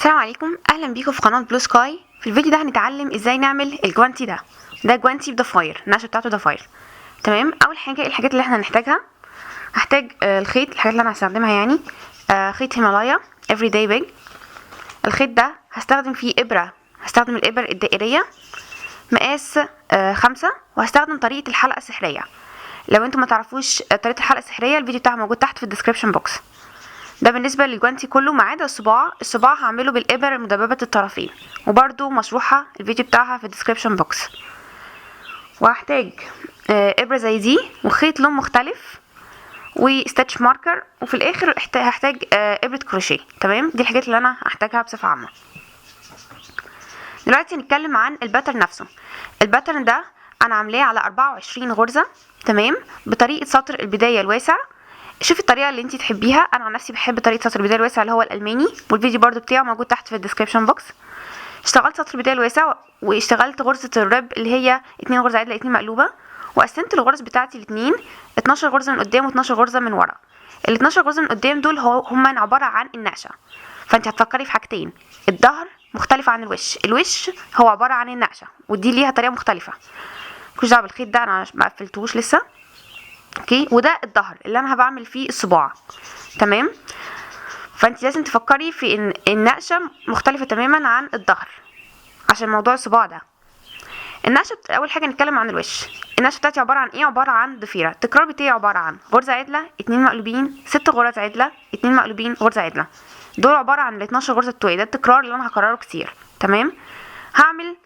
السلام عليكم، اهلا بيكم في قناه بلو سكاي. في الفيديو ده هنتعلم ازاي نعمل الجوانتي ده جوانتي بضفاير، النقشه بتاعته ضفاير. تمام. اول حاجه ايه الحاجات اللي احنا هنحتاجها؟ هحتاج الخيط، الحاجات اللي انا هستخدمها يعني خيط هيمالايا افري داي بيج. الخيط ده هستخدم فيه ابره، هستخدم الابر الدائريه مقاس 5، وهستخدم طريقه الحلقه السحريه. لو انتم ما تعرفوش طريقه الحلقه السحريه، الفيديو بتاعها موجود تحت في الديسكريبشن بوكس. ده بالنسبه للجوانتي كله ما عدا الصباع هعمله بالابر مدببه الطرفين، وبرده مشروحه الفيديو بتاعها في الديسكريبشن بوكس. وهحتاج ابره زي دي وخيط لون مختلف وستاتش ماركر، وفي الاخر هحتاج ابره كروشيه. تمام، دي الحاجات اللي انا هحتاجها بصفه عامه. دلوقتي هنتكلم عن الباترن نفسه. الباترن ده انا عاملاه على 24 غرزه، تمام، بطريقه سطر البدايه الواسع. شوفي الطريقه اللي انت تحبيها. انا عن نفسي بحب طريقه سطر البدايه الواسع اللي هو الالماني، والفيديو برضو بتاعه موجود تحت في الديسكريبشن بوكس. اشتغلت سطر البدايه الواسع، واشتغلت غرزه الرب اللي هي 2 غرزه عدله 2 مقلوبه، وقسمت الغرز بتاعتي الاثنين 12 غرزه من قدام و12 غرزه من ورا. ال 12 غرزه من قدام دول هم عباره عن النقشه. فانت هتفكري في حاجتين: الظهر مختلف عن الوش هو عباره عن النقشه، ودي ليها طريقه مختلفه. مالكوش دعوه بالخيط ده، انا ما قفلتهوش لسه. اوكي، وده الظهر اللي انا بعمل فيه الصباع. تمام. فانت لازم تفكري في ان النقشه مختلفه تماما عن الظهر عشان موضوع الصباع ده. النقشه اول حاجه نتكلم عن الوش. النقشه بتاعتي عباره عن ايه؟ عباره عن ضفيره. التكرار بتاعي عباره عن غرزه عدله 2 مقلوبين 6 غرز عدله 2 مقلوبين غرزه عدله. دول عباره عن ال 12 غرزه بتوعي. ده التكرار اللي انا هكرره كتير. تمام. هعمل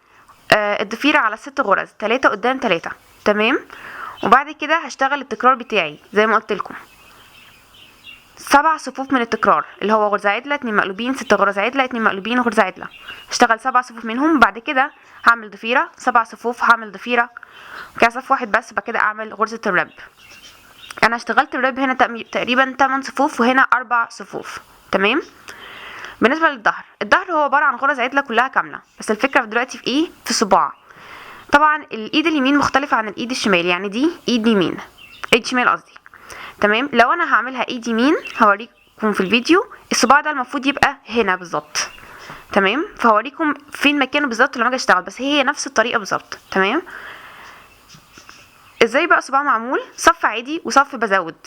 الضفيره على 6 غرز، 3 قدام 3. تمام. وبعد كده هشتغل التكرار بتاعي زي ما قلت لكم 7 صفوف من التكرار، اللي هو غرزه عدله 2 مقلوبين 6 غرز عدله 2 مقلوبين غرزه عدله. هشتغل 7 صفوف منهم، بعد كده هعمل ضفيره 7 صفوف، هعمل ضفيره كده صف واحد بس، بعد كده اعمل غرزه الرب. انا اشتغلت الرب هنا تقريبا 8 صفوف، وهنا 4 صفوف. تمام. بالنسبه للظهر، الظهر هو عباره عن غرز عدله كلها كامله، بس الفكره دلوقتي في ايه؟ في الصباع. طبعا الايد اليمين مختلفه عن الايد الشمال، يعني دي ايد يمين، ايد شمال قصدي. تمام. لو انا هعملها ايد يمين هوريكم في الفيديو. الصباع ده المفروض يبقى هنا بالظبط. تمام. فهوريكم فين مكانه بالظبط لما اجي اشتغل، بس هي نفس الطريقه بالظبط. تمام. ازاي بقى صباع معمول؟ صف عادي وصف بزود،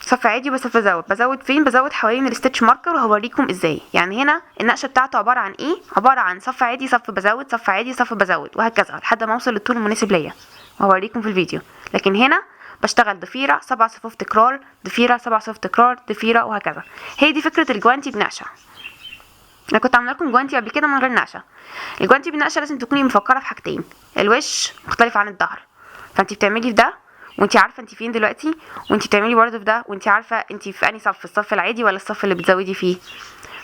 صف عادي وصف بزود فين؟ بزود حوالين الستitch ماركر، وهوريكم ازاي. يعني هنا النقشه بتاعته عباره عن ايه؟ عباره عن صف عادي صف بزود صف عادي صف بزود، وهكذا لحد ما اوصل للطول المناسب ليا، وهوريكم في الفيديو. لكن هنا بشتغل ضفيره 7 صفوف تكرار، ضفيره 7 صفوف تكرار، ضفيره، وهكذا. هي دي فكره الجوانتي بنقشه. انا كنت عامله لكم جوانتي قبل كده من غير نقشه. الجوانتي بالنقشه لازم تكوني مفكره في حاجتين: الوش مختلف عن الظهر، فانت بتعملي في ده وانت عارفه انت فين دلوقتي، وانت بتعملي برضه في ده وانت عارفه انت في انهي صف، الصف العادي ولا الصف اللي بتزودي فيه.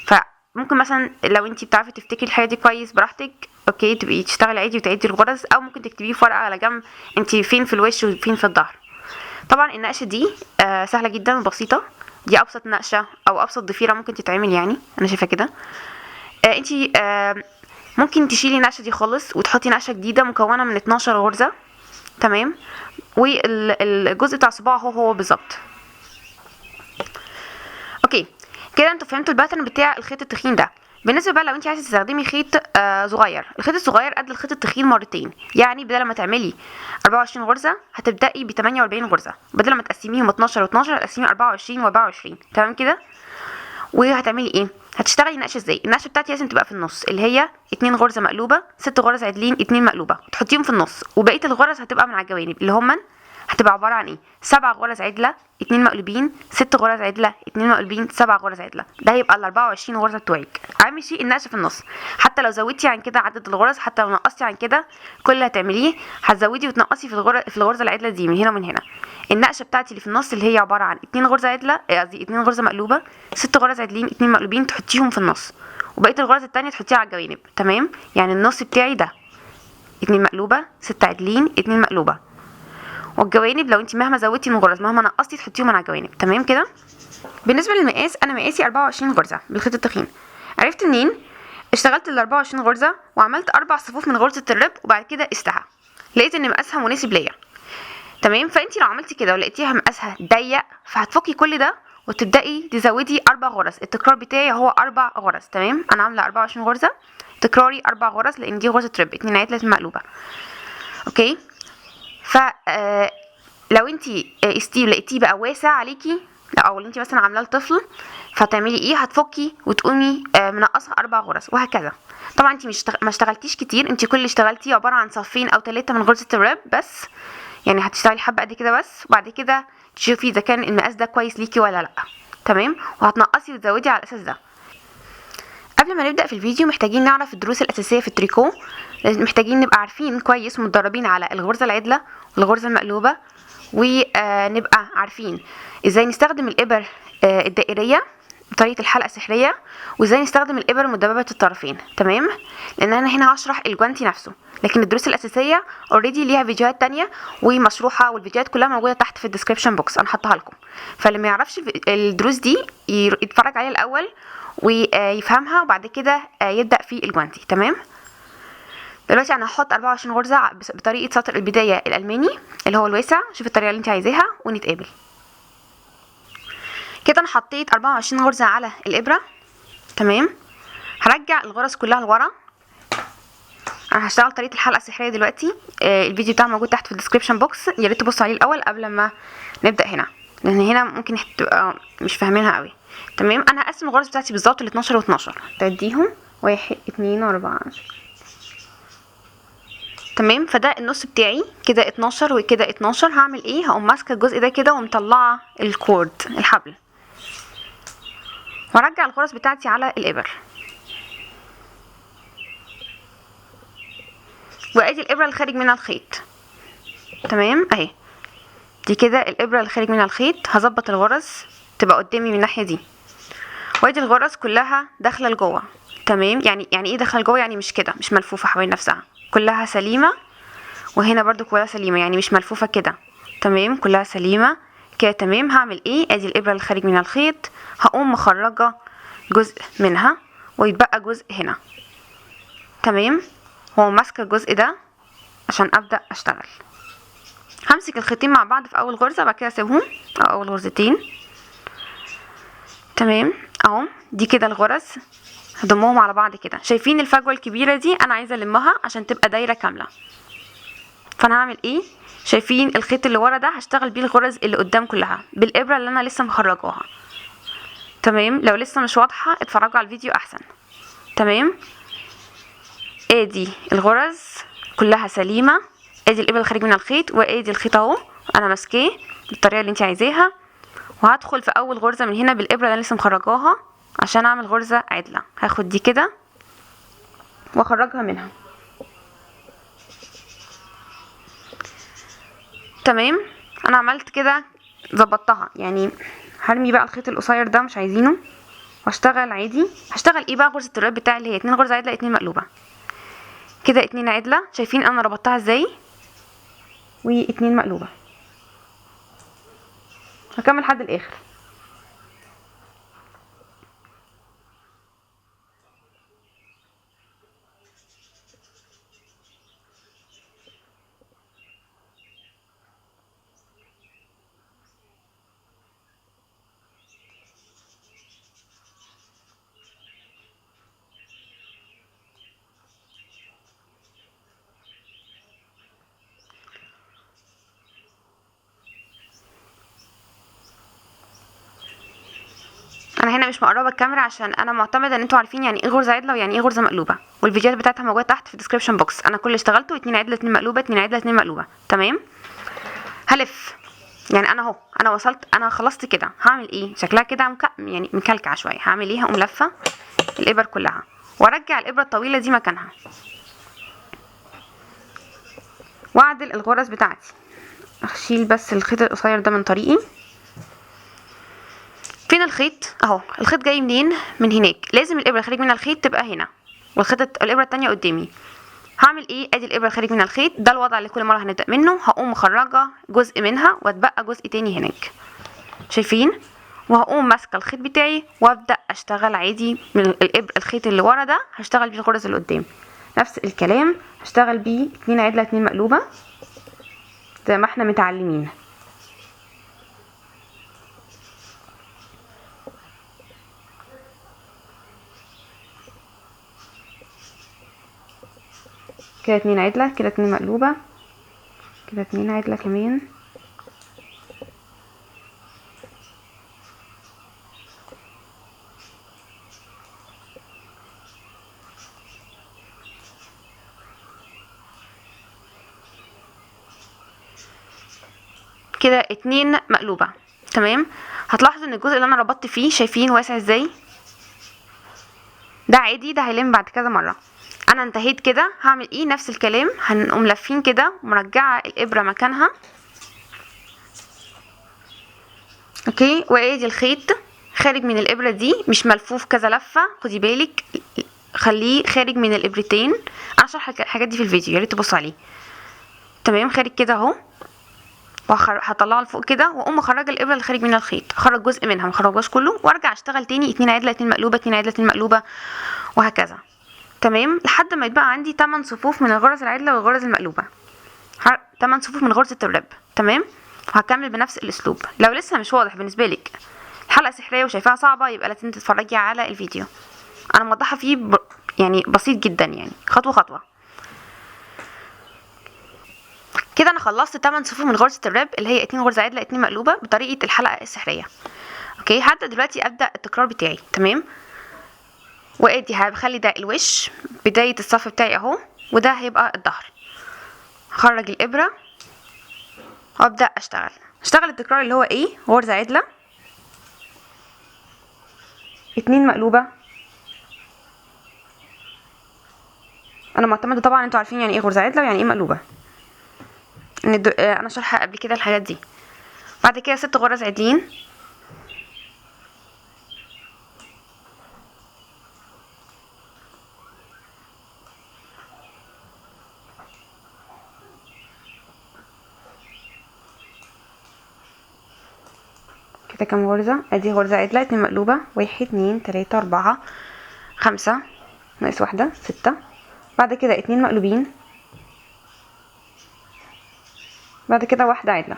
فممكن مثلا لو انت بتعرفي تفتكري الحاجه دي كويس براحتك، اوكي، تبقي تشتغلي عادي وتعيدي الغرز، او ممكن تكتبيه في ورقه على جنب انت فين في الوش وفين في الظهر. طبعا النقشه دي سهله جدا وبسيطه. دي ابسط نقشه او ابسط ضفيره ممكن تتعمل، يعني انا شايفه كده. انت ممكن تشيلي النقشه دي خالص وتحطي نقشه جديده مكونه من 12 غرزه. تمام. والجزء بتاع الصباع هو بالظبط. اوكي كده انتوا فهمتوا الباترن بتاع الخيط التخين ده. بالنسبه بقى لو انت عايزه تستخدمي خيط صغير، الخيط الصغير قد الخيط التخين مرتين، يعني بدل ما تعملي 24 غرزه هتبداي ب 48 غرزه، بدل ما تقسميهم 12 و12 هتقسميهم 24 و24. تمام كده. وهتعملي ايه؟ هتشتغلي النقشه ازاي؟ النقشه بتاعتي لازم تبقى في النص، اللي هي 2 غرزه مقلوبه 6 غرز عدلين 2 مقلوبه، تحطيهم في النص، وبقيه الغرز هتبقى من على الجوانب، اللي هم هتبقى عباره عن ايه؟ 7 غرز عدله 2 مقلوبين 6 غرز عدله 2 مقلوبين 7 غرز عدله. ده هيبقى ال 24 غرزه بتوعك. عامل شيء النقشه في النص. حتى لو زودتي عن كده عدد الغرز، حتى لو نقصتي عن كده، كل اللي هتعمليه هتزودي وتنقصي في الغرزه العدله دي من هنا ومن هنا. النقشه بتاعتي اللي في النص اللي هي عباره عن 2 غرزه عدله، قصدي 2 غرزه مقلوبه 6 غرز عدلين 2 مقلوبين، تحطيهم في النص، وبقيه الغرز التانية تحطيها على الجوانب. تمام. يعني النص بتاعي ده 2 مقلوبه 6 عدلين 2 مقلوبه، والجوانب لو انت مهما زودتي من غرز مهما نقصتي تحطيهم على الجوانب. تمام كده. بالنسبه للمقاس، انا مقاسي 24 غرزه بالخيط التخين. عرفت منين؟ اشتغلت ال 24 غرزه وعملت 4 صفوف من غرزه الرب، وبعد كده قستها، لقيت ان مقاسها مناسب ليا. تمام. فانت لو عملتي كده ولقيتيها مقاسها ضيق، فهتفكي كل ده وتبدأي تزودي 4 غرز. التكرار بتاعي هو 4 غرز. تمام، انا عامله 24 غرزه، تكراري 4 غرز لان دي غرزه ريب، 2 عدله 2 مقلوبه. اوكي، ف لو انتي ستيل لقيتيه بقى واسع عليكي، او انتي مثلا عاملاه لطفل، فهتعملي ايه؟ هتفكي وتقومي منقصها 4 غرز وهكذا. طبعا انتي ما اشتغلتيش كتير، انتي كل اللي اشتغلتيه عباره عن صفين او 3 من غرزه الريب بس، يعني هتشتغلي حبه قد كده بس، وبعد كده تشوفي اذا كان المقاس ده كويس ليكي ولا لا. تمام، وهتنقصي وتزودي على الاساس ده. قبل ما نبدا في الفيديو محتاجين نعرف الدروس الاساسيه في التريكو. محتاجين نبقى عارفين كويس ومتدربين على الغرزه العدله والغرزه المقلوبه، ونبقى عارفين ازاي نستخدم الابر الدائريه بطريقه الحلقه السحريه، وازاي نستخدم الابر مدببه الطرفين. تمام، لان انا هنا هشرح الجوانتي نفسه، لكن الدروس الاساسيه اوريدي ليها فيديوهات تانية ومشروحه، والفيديوهات كلها موجوده تحت في الديسكريبشن بوكس، انا حاطها لكم. فاللي ما يعرفش الدروس دي يتفرج عليها الاول ويفهمها، وبعد كده يبدا في الجوانتي. تمام، دلوقتي انا هحط 24 غرزه بطريقه سطر البدايه الالماني اللي هو الواسع. شوف الطريقه اللي انت عايزاها ونتقابل. كده انا حطيت 24 غرزه على الابره. تمام، هرجع الغرز كلها لورا. انا هشتغل طريقه الحلقه السحريه دلوقتي، الفيديو بتاعها موجود تحت في الديسكريبشن بوكس، يا ريت تبصوا عليه الاول قبل ما نبدا هنا، لان هنا ممكن تبقى مش فاهمينها قوي. تمام، انا هقسم الغرز بتاعتي بالظبط ل 12 و12، تعديهم 1 2 و4. تمام، فده النص بتاعي كده 12 وكده 12. هعمل ايه؟ هقوم ماسكه الجزء ده كده ومطلعه الكورد الحبل، وارجع الغرز بتاعتي على الابر، وادي الابره اللي خارج منها الخيط. تمام، اهي دي كده الابره اللي خارج منها الخيط. هظبط الغرز تبقى قدامي من الناحيه دي، وادي الغرز كلها داخله لجوه. تمام، يعني ايه داخله لجوه؟ يعني مش كده، مش ملفوفه حوالين نفسها، كلها سليمه. وهنا برضو كلها سليمه، يعني مش ملفوفه كده. تمام، كلها سليمه كده. تمام، هعمل ايه؟ ادي الابره اللي خارج منها الخيط، هقوم مخرجه جزء منها ويتبقى جزء هنا. تمام، هو ماسكه الجزء ده عشان ابدا اشتغل. همسك الخيطين مع بعض في اول غرزه، بعد كده اسيبهم، او اول غرزتين. تمام، اهو دي كده الغرز، هضمهم على بعض كده. شايفين الفجوه الكبيره دي؟ انا عايزه المها عشان تبقى دايره كامله. فانا هعمل ايه؟ شايفين الخيط اللي ورا ده؟ هشتغل بيه الغرز اللي قدام كلها بالابره اللي انا لسه مخرجاها. تمام، لو لسه مش واضحه اتفرجوا على الفيديو احسن. تمام، ادي الغرز كلها سليمه، ادي الابره اللي خارج منها الخيط، وادي الخيط اهو انا ماسكاه بالطريقه اللي انت عايزاها. وهدخل في اول غرزه من هنا بالابره اللي انا لسه مخرجاها عشان اعمل غرزه عدله. هاخد دي كده واخرجها منها. تمام، انا عملت كده ظبطتها، يعني هرمي بقى الخيط القصير ده مش عايزينه، واشتغل عادي. هشتغل ايه بقى؟ غرزه الريب بتاعي اللي هي 2 غرزه عدله 2 مقلوبه كده، 2 عدله. شايفين انا ربطتها ازاي؟ و2 مقلوبه. هكمل لحد الاخر. انا هنا مش مقربه الكاميرا عشان انا معتمده ان انتوا عارفين يعني ايه غرزه عدله ويعني ايه غرزه مقلوبه، والفيديوهات بتاعتها موجوده تحت في الديسكريبشن بوكس. انا كل اللي اشتغلته 2 عدله 2 مقلوبه 2 عدله 2 مقلوبه. تمام، هلف، يعني انا اهو انا وصلت، انا خلصت كده. هعمل ايه؟ شكلها كده يعني مكلكع شويه. هعمل ايه؟ هقوم لفه الابر كلها وارجع الابره الطويله دي مكانها، واعدل الغرز بتاعتي. اشيل بس الخيط القصير ده من طريقي. فين الخيط؟ اهو الخيط جاي منين؟ من هناك. لازم الابره اللي خارج منها الخيط تبقى هنا، والخيط الابره التانية قدامي. هعمل ايه؟ ادي الابره اللي خارج منها الخيط، ده الوضع اللي كل مره هنبدا منه. هقوم مخرجه جزء منها واتبقى جزء تاني هناك، شايفين؟ وهقوم ماسكه الخيط بتاعي وابدا اشتغل عادي من الخيط اللي ورا ده، هشتغل بيه الغرز اللي قدام. نفس الكلام هشتغل بيه 2 عدله 2 مقلوبه زي ما احنا متعلمين. كده 2 عدلة، كده 2 مقلوبة، كده 2 عدلة كمان، كده 2 مقلوبة. تمام. هتلاحظوا ان الجزء اللي انا ربطت فيه شايفين واسع ازاي؟ ده عادي، ده هيلم بعد كذا مرة. انا انتهيت كده، هعمل ايه؟ نفس الكلام، هنقوم لافين كده ومرجعة الابرة مكانها. اوكي، وادي الخيط خارج من الابرة دي، مش ملفوف كذا لفة، خدي بالك خليه خارج من الابرتين. انا شرح الحاجات دي في الفيديو، يا ريت تبصوا عليه. تمام، خارج كده اهو، وهطلعه لفوق كده، واقوم مخرجه الابره اللي خارج منها الخيط، اخرج جزء منها مخرجهاش كله، وارجع اشتغل تاني 2 عدله 2 مقلوبه 2 عدله 2 مقلوبه، وهكذا. تمام، لحد ما يتبقى عندي 8 صفوف من الغرز العدله والغرز المقلوبه، 8 صفوف من غرزه الرب. تمام، وهكمل بنفس الاسلوب. لو لسه مش واضح بالنسبه لك الحلقه سحريه وشايفاها صعبه، يبقى لازم تتفرجي على الفيديو، انا موضحه فيه يعني بسيط جدا، يعني خطوه خطوه. كده انا خلصت 8 صفوف من غرزه الرب اللي هي 2 غرزه عدله 2 مقلوبه بطريقه الحلقه السحريه. اوكي، هبدا دلوقتي ابدا التكرار بتاعي. تمام، وادي هخلي ده الوش، بدايه الصف بتاعي اهو، وده هيبقى الظهر. هخرج الابره وابدا اشتغل التكرار اللي هو ايه؟ غرزه عدله 2 مقلوبه. انا معتمده طبعا، انتوا عارفين يعني ايه غرزه عدله ويعني ايه مقلوبه، انا شرحها قبل كده الحاجات دي. بعد كده 6 غرز عدلين، كده كام غرزة؟ ادي غرزة عدلة 2 مقلوبة، 1 2 3 4 5 ناقص واحدة 6. بعد كده 2 مقلوبين، بعد كده واحدة عدلة.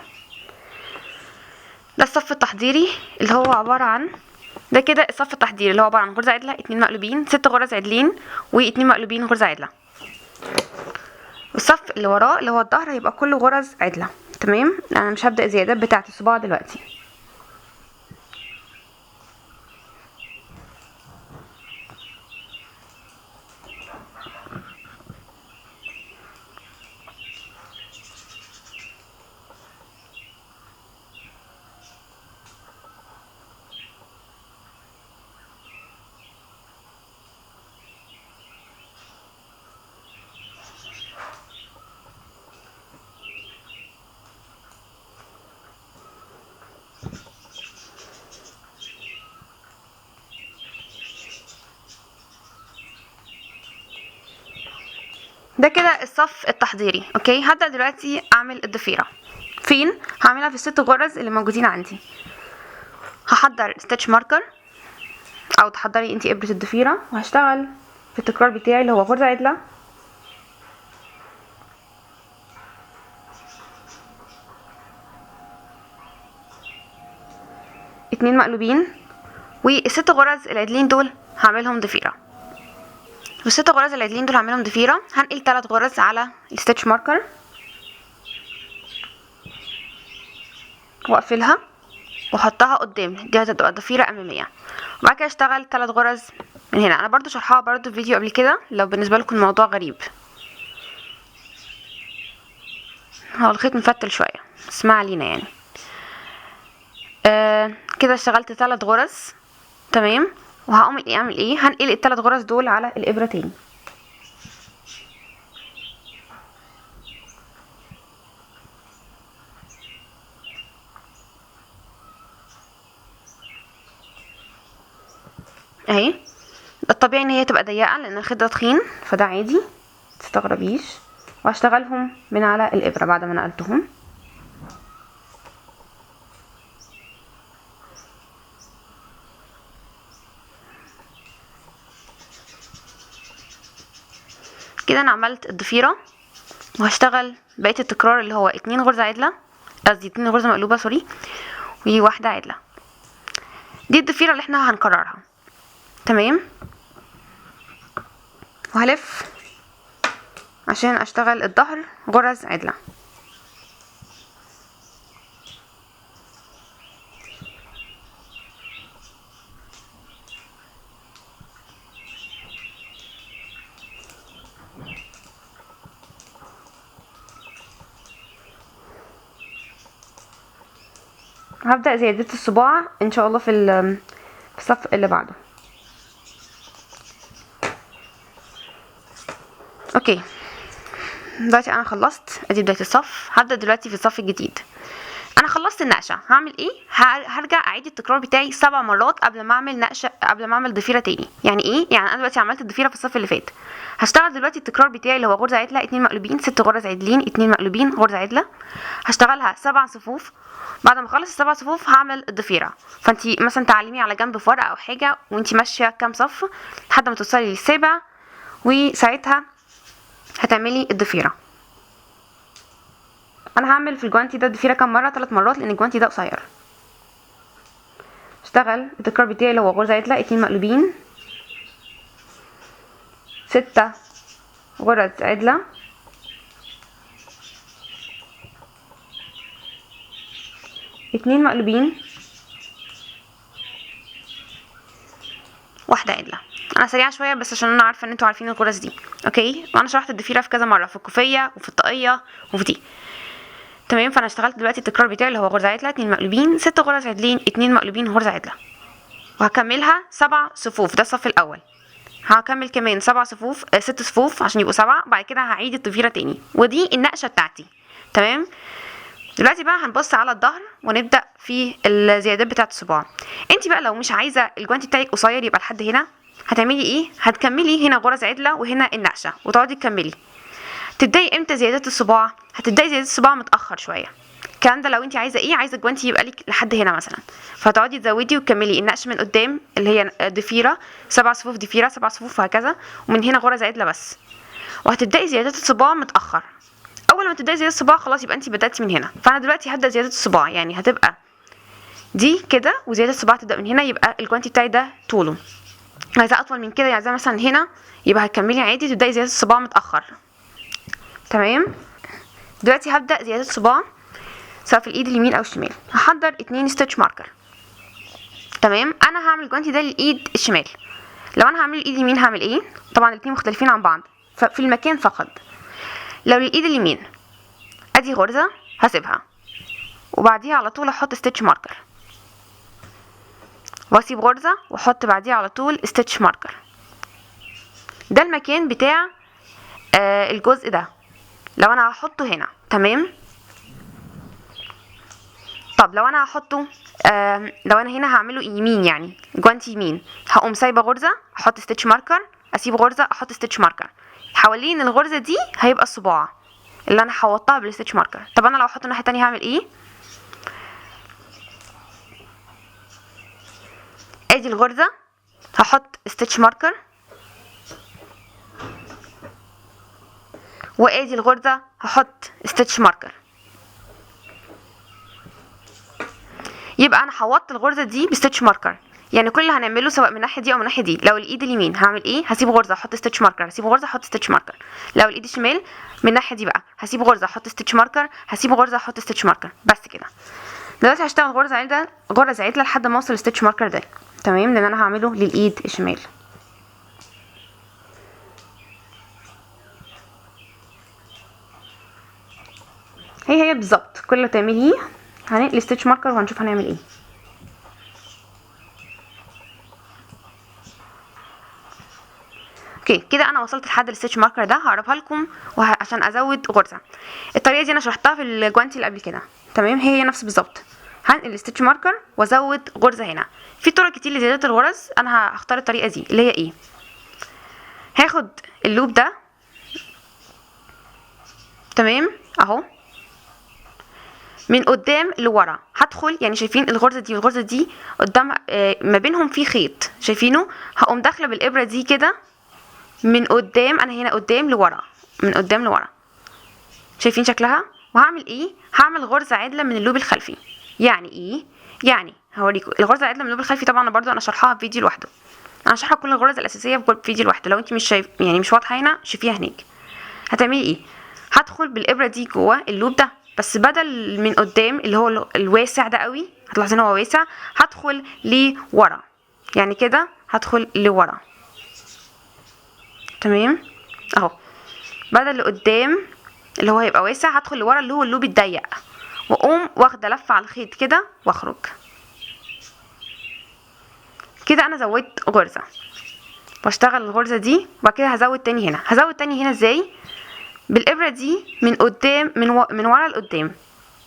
ده الصف التحضيري اللي هو عبارة عن ده، كده الصف التحضيري اللي هو عبارة عن غرزة عدلة 2 مقلوبين 6 غرز عدلين و2 مقلوبين غرزة عدلة. والصف اللي وراه اللي هو الظهر هيبقى كله غرز عدلة. تمام، انا مش هبدأ الزيادات بتاعة الصباع دلوقتي. ده كده الصف التحضيري. اوكي، هبدأ دلوقتي اعمل الضفيرة. فين؟ هعملها في ال6 غرز اللي موجودين عندي. هحضر ستيتش ماركر او تحضري انتي ابرة الضفيرة، وهشتغل في التكرار بتاعي اللي هو غرزة عدلة 2 مقلوبين، والست غرز العدلين دول هعملهم ضفيرة. والست غرز العدلين دول هعملهم ضفيرة. هنقل 3 غرز على الستيتش ماركر واقفلها واحطها قدام، دي هتبقى ضفيرة امامية. وبعد كده اشتغل 3 غرز من هنا. انا برضو شرحها برضو في فيديو قبل كده لو بالنسبة لكم الموضوع غريب. هو الخيط مفتل شوية بس ما علينا يعني. كده اشتغلت 3 غرز. تمام، وهقوم اعمل ايه؟ هنقل ال3 غرز دول على الابرة تاني. اهي، الطبيعي ان هي تبقى ضيقه لان الخيط ده تخين، فده عادي متستغربيش. وهشتغلهم من على الابره بعد ما نقلتهم. كده انا عملت الضفيره، وهشتغل بقيه التكرار اللي هو 2 غرزه عدله، قصدي 2 غرزه مقلوبه سوري، وواحده عدله. دي الضفيره اللي احنا هنكررها. تمام، وهلف عشان اشتغل الظهر غرز عدلة. هبدأ زيادة الصباع ان شاء الله في الصف اللي بعده. اوكي، دلوقتي انا خلصت، ادي بداية الصف. هبدأ دلوقتي في الصف الجديد. انا خلصت النقشة، هعمل ايه؟ هرجع اعيد التكرار بتاعي 7 مرات قبل ما اعمل نقشة، قبل ما اعمل ضفيرة تاني. يعني ايه؟ يعني انا دلوقتي عملت الضفيرة في الصف اللي فات، هشتغل دلوقتي التكرار بتاعي اللي هو غرزة عدلة 2 مقلوبين 6 غرز عدلين 2 مقلوبين غرزة عدلة. هشتغلها 7 صفوف. بعد ما اخلص ال7 صفوف هعمل الضفيرة. فانتي مثلا تعلمي على جنب في ورقة او حاجة وانتي ماشية كام صف لحد ما توصلي للسابع، وساعتها هتعملي الضفيرة. انا هعمل في الجوانتي ده الضفيرة كام مرة؟ 3 مرات، لان الجوانتي ده قصير. اشتغل التكرار بتاعي اللي هو غرزة عدلة 2 مقلوبين 6 غرز عدلة 2 مقلوبين 1 عدلة. انا سريعه شويه بس عشان انا عارفه ان انتوا عارفين الغرز دي. اوكي، وانا شرحت الضفيره في كذا مره، في الكوفيه وفي الطاقيه وفي دي. تمام، فانا اشتغلت دلوقتي التكرار بتاعي اللي هو غرزه عدله 2 مقلوبين 6 غرز عدلين 2 مقلوبين غرزه عدله، وهكملها 7 صفوف. ده الصف الاول. هكمل كمان 7 صفوف 6 صفوف عشان يبقوا 7. بعد كده هعيد الضفيره تاني، ودي النقشه بتاعتي. تمام، دلوقتي بقى هنبص على الظهر ونبدا في الزيادات بتاعه الصباع. انت بقى لو مش عايزه الجوانتي بتاعك قصير يبقى لحد هنا، هتعملي ايه؟ هتكملي هنا غرز عدله وهنا النقشه وتقعدي تكملي. تبداي امتى زيادات الصباع؟ هتبداي زيادات الصباع متاخر شويه. الكلام ده لو انت عايزه ايه، عايزه الجوانتي يبقى لك لحد هنا مثلا، فتقعدي تزودي وتكملي النقش من قدام اللي هي ضفيره 7 صفوف ضفيره 7 صفوف وهكذا، ومن هنا غرز عدله بس. وهتبداي زيادات الصباع متاخر. اول ما تبداي زيادة الصباع خلاص يبقى انت بداتي من هنا. فانا دلوقتي هبدا زياده الصباع، يعني هتبقى دي كده، وزياده الصباع تبدا من هنا، يبقى الجوانتي بتاعي ده طوله. عايزه اطول من كده، يعني زي مثلا هنا، يبقى هتكملي عادي تبداي زياده الصباع متاخر. تمام، دلوقتي هبدا زياده الصباع سواء في الايد اليمين او الشمال. هحضر 2 ستيتش ماركر. تمام، انا هعمل الجوانتي ده للايد الشمال. لو انا هعمل الايد اليمين هعمل ايه؟ طبعا الاثنين مختلفين عن بعض في المكان فقط. لو للايد اليمين ادي غرزه هسيبها، وبعديها على طول احط ستيتش ماركر، واسيب غرزه واحط بعديها على طول ستيتش ماركر. ده المكان بتاع الجزء ده لو انا هحطه هنا. تمام، طب لو انا هحطه لو انا هنا هعمله يمين، يعني جوانتي يمين، هقوم سايبه غرزه احط ستيتش ماركر، اسيب غرزه احط ستيتش ماركر. حوالين الغرزه دي هيبقى الصباع اللي انا حوطتها بالستيتش ماركر. طب انا لو احطه الناحيه التانية هعمل ايه؟ ادي الغرزه هحط ستيتش ماركر، وادي الغرزه هحط ستيتش ماركر. يبقى انا حوطت الغرزه دي بستيتش ماركر. يعني كل اللي هنعمله سواء من الناحيه دي او من الناحيه دي، لو الايد اليمين هعمل ايه؟ هسيب غرزه احط ستيتش ماركر، هسيب غرزه احط ستيتش ماركر. لو الايد الشمال من الناحيه دي بقى هسيب غرزه احط ستيتش ماركر، هسيب غرزه احط ستيتش ماركر، بس كده. دلوقتي هشتغل غرزه عدله غرزه عدله لحد ما اوصل ستيتش ماركر ده. تمام، لان انا هعمله للايد الشمال. هي بالظبط كل اللي تعمليه هنقل ستيتش ماركر وهنشوف هنعمل ايه. اوكي كده انا وصلت لحد الستيتش ماركر ده. هقربها لكم عشان ازود غرزه. الطريقه دي انا شرحتها في الجوانتي اللي قبل كده. تمام، هي نفس بالظبط. هنقل الستيتش ماركر وازود غرزه هنا. في طرق كتير لزياده الغرز، انا هختار الطريقه دي اللي هي ايه؟ هاخد اللوب ده. تمام اهو، من قدام لورا هدخل، يعني شايفين الغرزه دي والغرزه دي قدام ما بينهم في خيط، شايفينه؟ هقوم داخله بالابره دي كده من قدام، انا هنا قدام لورا، من قدام لورا، شايفين شكلها؟ وهعمل ايه؟ هعمل غرزه عدله من اللوب الخلفي. يعني ايه؟ يعني هوريكم الغرزه العدله من اللوب الخلفي. طبعا برضو انا شرحها في فيديو لوحده، انا شرحه كل الغرز الاساسيه في فيديو لوحده. لو انت مش شايف، يعني مش واضحه هنا، شوفيها هناك. هتعملي ايه؟ هدخل بالابره دي جوه اللوب ده، بس بدل من قدام اللي هو الواسع ده قوي، هتلاحظي ان هو واسع، هدخل لورا، يعني كده هدخل لورا. تمام اهو، بدل لقدام اللي هو هيبقى واسع، هدخل لورا اللي هو اللوب الضيق، واقوم واخده لفه على الخيط كده واخرج. كده انا زودت غرزه، واشتغل الغرزه دي، وبعد كده هزود تاني هنا. هزود تاني هنا ازاي؟ بالابره دي من قدام، من ورا لقدام،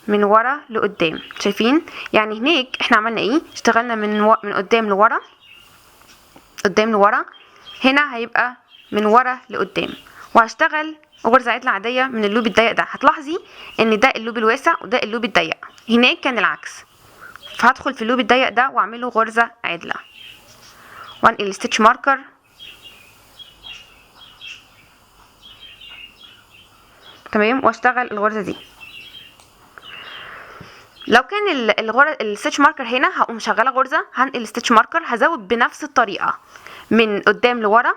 من ورا لقدام. شايفين؟ يعني هناك احنا عملنا ايه؟ اشتغلنا من قدام لورا، قدام لورا. هنا هيبقى من ورا لقدام، وهشتغل غرزه عدله عاديه من اللوب الضيق ده. هتلاحظي ان ده اللوب الواسع وده اللوب الضيق، هناك كان العكس. فهدخل في اللوب الضيق ده واعمله غرزه عدله، وانقل ستيتش ماركر. تمام، واشتغل الغرزه دي. لو كان الستيتش ماركر هنا، هقوم شغاله غرزه، هنقل الستيتش ماركر، هزود بنفس الطريقه من قدام لورا.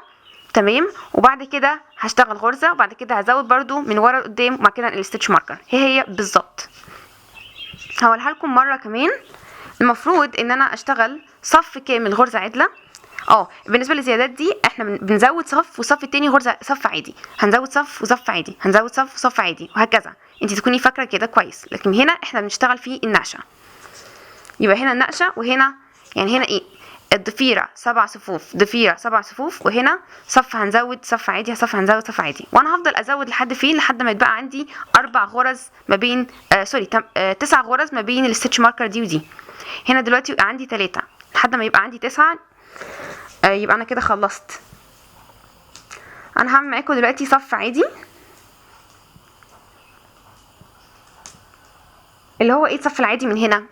تمام، وبعد كده هشتغل غرزه، وبعد كده هزود برضو من ورا لقدام، وبعد كده انقل الستيتش ماركر. هي بالظبط. هقولها لكم مره كمان. المفروض ان انا اشتغل صف كامل غرزه عدله. بالنسبه للزيادات دي احنا بنزود صف، والصف التاني غرزه صف عادي، هنزود صف وصف عادي، هنزود صف وصف عادي، وهكذا. انت تكوني فاكره كده كويس. لكن هنا احنا بنشتغل في النقشه، يبقى هنا النقشه، وهنا يعني هنا ايه؟ الضفيره 7 صفوف، ضفيره 7 صفوف، وهنا صف هنزود صف عادي، صف هنزود صف عادي. وانا هفضل ازود لحد فين؟ لحد ما يتبقى عندي 4 غرز ما بين 9 غرز ما بين الستيتش ماركر دي ودي. هنا دلوقتي يبقى عندي 3 لحد ما يبقى عندي 9. يبقى انا كده خلصت. انا هعمل معاكم دلوقتي صف عادي، اللي هو ايه الصف العادي من هنا؟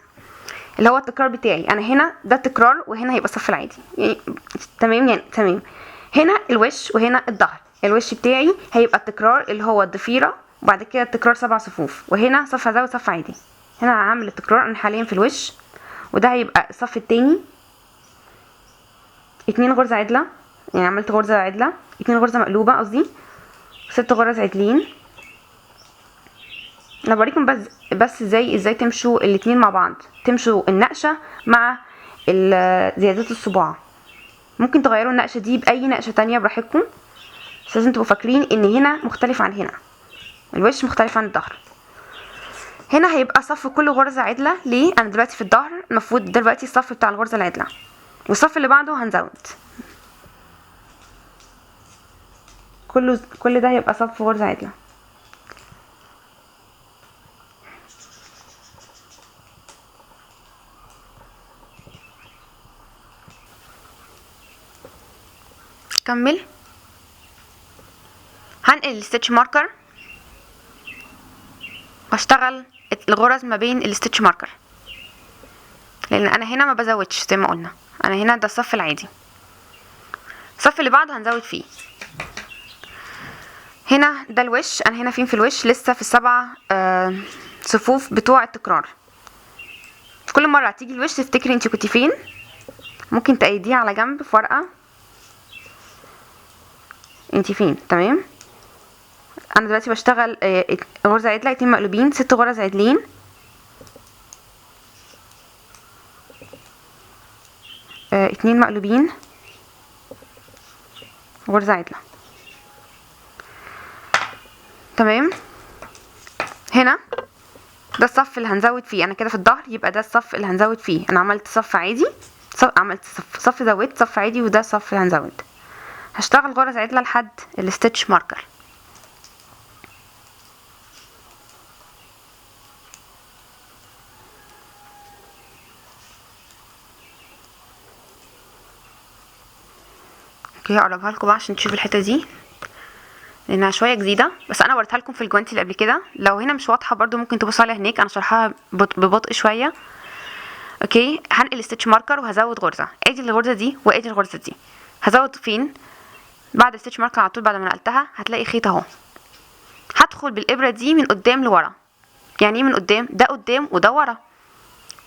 اللي هو التكرار بتاعي انا هنا، ده التكرار، وهنا هيبقى الصف العادي يعني. تمام، يعني تمام. هنا الوش وهنا الظهر. الوش بتاعي هيبقى التكرار اللي هو الضفيره، وبعد كده التكرار 7 صفوف، وهنا صف هزود صف عادي. هنا هعمل التكرار انا حاليا في الوش، وده هيبقى الصف التاني. 2 غرزه عدله، يعني عملت غرزه عدله، 2 غرزه مقلوبه قصدي، 6 غرز عدلين. انا بوريكم بس ازاي تمشوا الاتنين مع بعض، تمشوا النقشه مع زيادات الصباع. ممكن تغيروا النقشه دي باي نقشه تانية براحتكم، بس لازم تبقوا فاكرين ان هنا مختلف عن هنا، الوش مختلف عن الظهر. هنا هيبقى صف كل غرزه عدله. ليه؟ انا دلوقتي في الظهر، المفروض دلوقتي الصف بتاع الغرزه العدله، والصف اللي بعده هنزود. كل ده هيبقى صف غرزه عدله. كمل. هنقل الستيتش ماركر واشتغل الغرز ما بين الستيتش ماركر، لان انا هنا ما بزودش زي ما قلنا، انا هنا ده الصف العادي. الصف اللي بعده هنزود فيه. هنا ده الوش، انا هنا فين في الوش؟ لسه في ال7 صفوف بتوع التكرار. في كل مره تيجي الوش تفتكري انت كنتي فين، ممكن تأيديه على جنب في ورقه انت فين. تمام، انا دلوقتي بشتغل غرزه عدله، 2 مقلوبين، 6 غرز عدلين، 2 مقلوبين، غرزه عدله. تمام، هنا ده الصف اللي هنزود فيه. انا كده في الظهر، يبقى ده الصف اللي هنزود فيه. انا عملت صف عادي، عملت صف زودت صف عادي، وده الصف اللي هنزود. هشتغل غرز عدله لحد الستيتش ماركر. اوكي، هقربها لكم بقى عشان تشوفوا الحته دي، لانها شويه جديده، بس انا وريتها لكم في الجوانتي اللي قبل كده. لو هنا مش واضحه برضو ممكن تبصوا عليها هناك، انا شرحها ببطء شويه. اوكي، هنقل ستيتش ماركر وهزود غرزه. ادي الغرزه دي وادي الغرزه دي. هزود فين؟ بعد الستيتش ماركر على طول، بعد ما نقلتها هتلاقي خيط اهو. هدخل بالابره دي من قدام لورا. يعني ايه من قدام؟ ده قدام وده ورا،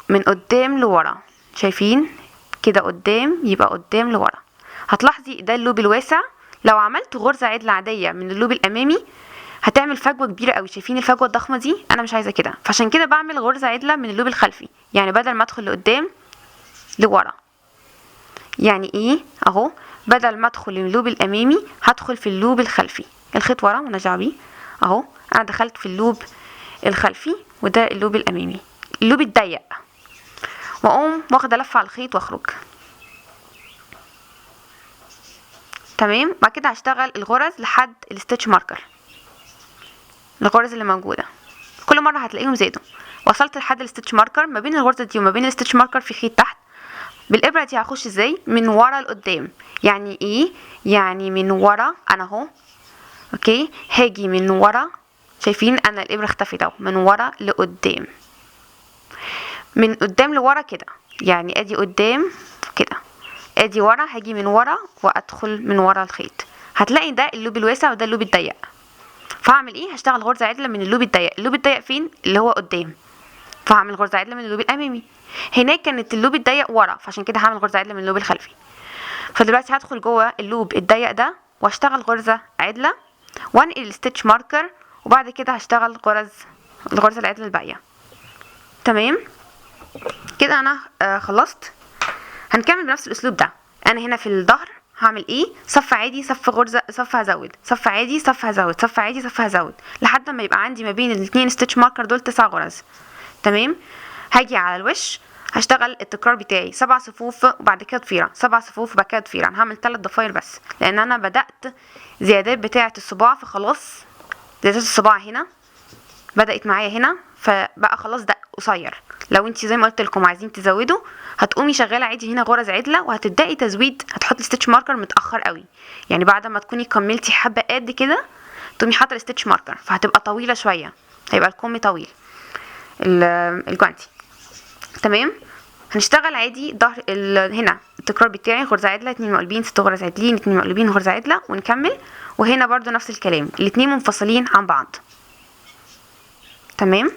من قدام لورا. شايفين كده؟ قدام يبقى قدام لورا. هتلاحظي ده اللوب الواسع. لو عملت غرزه عدله عاديه من اللوب الامامي هتعمل فجوه كبيره قوي. شايفين الفجوه الضخمه دي؟ انا مش عايزه كده، فعشان كده بعمل غرزه عدله من اللوب الخلفي. يعني بدل ما ادخل لقدام لورا. يعني ايه؟ اهو بدل ما ادخل اللوب الامامي هدخل في اللوب الخلفي. الخيط ورا ونرجع بيه اهو. انا دخلت في اللوب الخلفي وده اللوب الامامي، اللوب الضيق، واقوم واخده لفه على الخيط واخرج. تمام. بعد كده هشتغل الغرز لحد الستitch ماركر. الغرز اللي موجوده كل مره هتلاقيهم زادوا. وصلت لحد الستitch ماركر. ما بين الغرزه دي وما بين الستitch ماركر في خيط تحت. بالابره دي هخش ازاي؟ من ورا لقدام. يعني ايه؟ يعني من ورا انا اهو، اوكي، هاجي من ورا. شايفين انا الابره اختفت اهو، من ورا لقدام، من قدام لورا كده. يعني ادي قدام كده، ادي ورا، هاجي من ورا وادخل من ورا الخيط. هتلاقي ده اللوب الواسع وده اللوب الضيق. فهعمل ايه؟ هشتغل غرزه عدله من اللوب الضيق. اللوب الضيق فين؟ اللي هو قدام. فهعمل غرزه عدله من اللوب الامامي. هناك كانت اللوب الضيق ورا، فعشان كده هعمل غرزه عدله من اللوب الخلفي. فدلوقتي هدخل جوه اللوب الضيق ده واشتغل غرزه عدله وانقل الستitch ماركر، وبعد كده هشتغل الغرزه العدله الباقيه. تمام كده انا خلصت. هنكمل بنفس الاسلوب ده. انا هنا في الظهر هعمل ايه؟ صف عادي، صف غرزه، صف هزود، صف عادي، صف هزود، صف عادي، صف هزود، لحد ما يبقى عندي ما بين الاتنين ستitch ماركر دول 9 غرز. تمام. هاجي على الوش هشتغل التكرار بتاعي 7 صفوف وبعد كده ضفيره، 7 صفوف وبعد كده ضفيره. انا هعمل 3 ضفاير بس لان انا بدات زيادات بتاعه الصباع، فخلاص زيادات الصباع هنا بدات معايا هنا، فبقى خلاص ده قصير. لو انت زي ما قلت لكم عايزين تزودوا هتقومي شغاله عادي هنا غرز عدله، وهتبداي تزويد. هتحطي ستitch ماركر متاخر قوي، يعني بعد ما تكوني كملتي حبه قد كده تقومي حاطه الستitch ماركر، فهتبقى طويله شويه، هيبقى الكم طويل الجوانتي. تمام. هنشتغل عادي ظهر هنا التكرار بتاعي غرزه عدله، 2 مقلوبين، 6 غرز عدلين، 2 مقلوبين، غرزه عدله، ونكمل. وهنا برضو نفس الكلام، الاتنين منفصلين عن بعض. تمام.